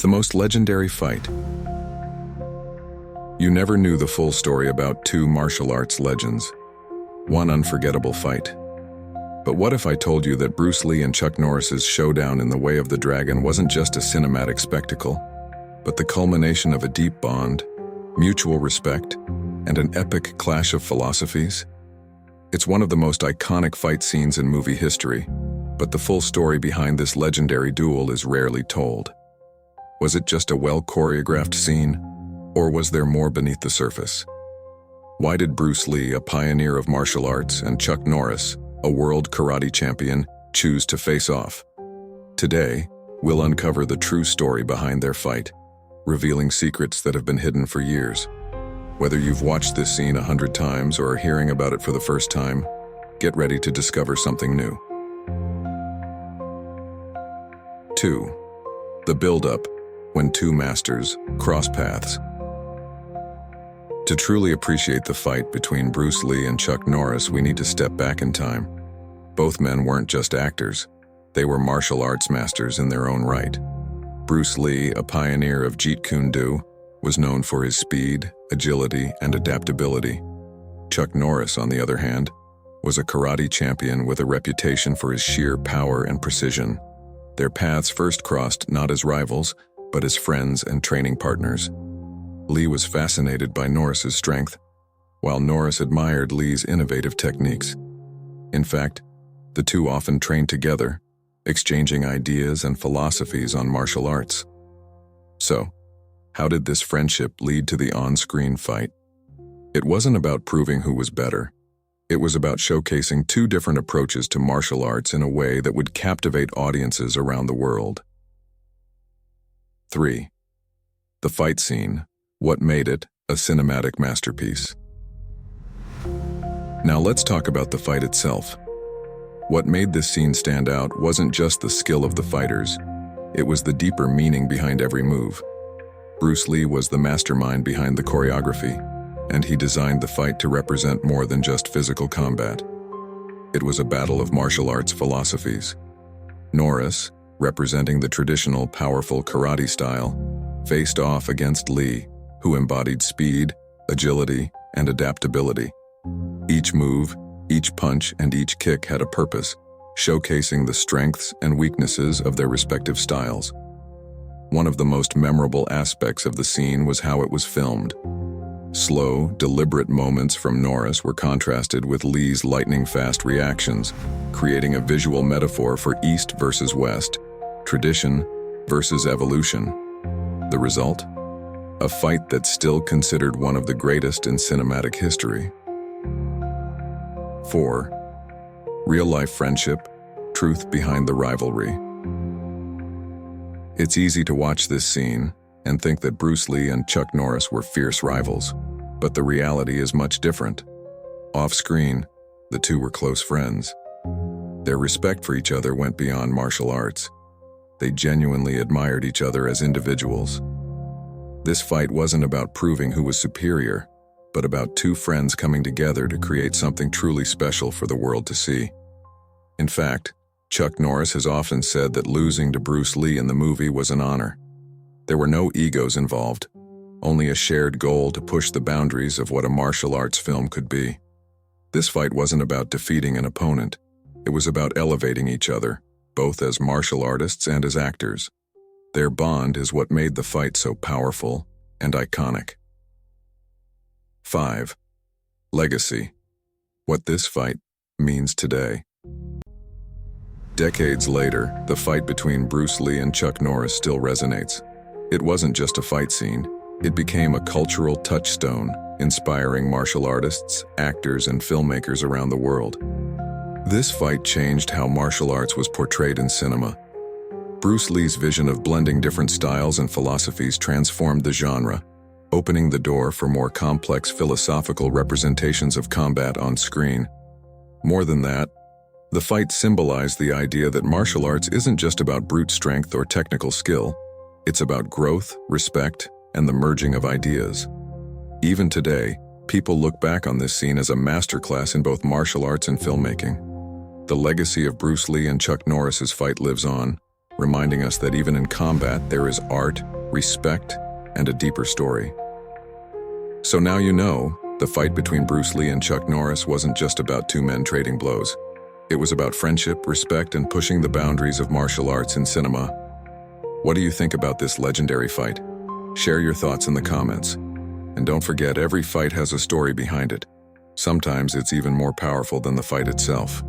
The most legendary fight. You never knew the full story about two martial arts legends. One unforgettable fight. But what if I told you that Bruce Lee and Chuck Norris's Showdown in the Way of the Dragon wasn't just a cinematic spectacle, but the culmination of a deep bond, mutual respect, and an epic clash of philosophies? It's one of the most iconic fight scenes in movie history, but the full story behind this legendary duel is rarely told. Was it just a well-choreographed scene, or was there more beneath the surface? Why did Bruce Lee, a pioneer of martial arts, and Chuck Norris, a world karate champion, choose to face off? Today, we'll uncover the true story behind their fight, revealing secrets that have been hidden for years. Whether you've watched this scene 100 times or are hearing about it for the first time, get ready to discover something new. 2. The buildup, when two masters cross paths. To truly appreciate the fight between Bruce Lee and Chuck Norris, we need to step back in time. Both men weren't just actors, they were martial arts masters in their own right. Bruce Lee, a pioneer of Jeet Kune Do, was known for his speed, agility, and adaptability. Chuck Norris, on the other hand, was a karate champion with a reputation for his sheer power and precision. Their paths first crossed not as rivals, but as friends and training partners. Lee was fascinated by Norris's strength, while Norris admired Lee's innovative techniques. In fact, the two often trained together, exchanging ideas and philosophies on martial arts. So, how did this friendship lead to the on-screen fight? It wasn't about proving who was better. It was about showcasing two different approaches to martial arts in a way that would captivate audiences around the world. 3. The fight scene, what made it a cinematic masterpiece. Now let's talk about the fight itself. What made this scene stand out wasn't just the skill of the fighters, it was the deeper meaning behind every move. Bruce Lee was the mastermind behind the choreography, and he designed the fight to represent more than just physical combat. It was a battle of martial arts philosophies. Norris, representing the traditional powerful karate style, faced off against Lee, who embodied speed, agility, and adaptability. Each move, each punch, and each kick had a purpose, showcasing the strengths and weaknesses of their respective styles. One of the most memorable aspects of the scene was how it was filmed. Slow, deliberate moments from Norris were contrasted with Lee's lightning-fast reactions, creating a visual metaphor for East versus West, tradition versus evolution. The result? A fight that's still considered one of the greatest in cinematic history. 4. Real-life friendship, truth behind the rivalry. It's easy to watch this scene and think that Bruce Lee and Chuck Norris were fierce rivals, but the reality is much different. Off-screen, the two were close friends. Their respect for each other went beyond martial arts. They genuinely admired each other as individuals. This fight wasn't about proving who was superior, but about two friends coming together to create something truly special for the world to see. In fact, Chuck Norris has often said that losing to Bruce Lee in the movie was an honor. There were no egos involved, only a shared goal to push the boundaries of what a martial arts film could be. This fight wasn't about defeating an opponent. It was about elevating each other, both as martial artists and as actors. Their bond is what made the fight so powerful and iconic. 5. Legacy. What this fight means today. Decades later, the fight between Bruce Lee and Chuck Norris still resonates. It wasn't just a fight scene. It became a cultural touchstone, inspiring martial artists, actors, and filmmakers around the world. This fight changed how martial arts was portrayed in cinema. Bruce Lee's vision of blending different styles and philosophies transformed the genre, opening the door for more complex philosophical representations of combat on screen. More than that, the fight symbolized the idea that martial arts isn't just about brute strength or technical skill. It's about growth, respect, and the merging of ideas. Even today, people look back on this scene as a masterclass in both martial arts and filmmaking. The legacy of Bruce Lee and Chuck Norris's fight lives on, reminding us that even in combat there is art, respect, and a deeper story. So now you know, the fight between Bruce Lee and Chuck Norris wasn't just about two men trading blows. It was about friendship, respect, and pushing the boundaries of martial arts in cinema. What do you think about this legendary fight? Share your thoughts in the comments. And don't forget, every fight has a story behind it. Sometimes it's even more powerful than the fight itself.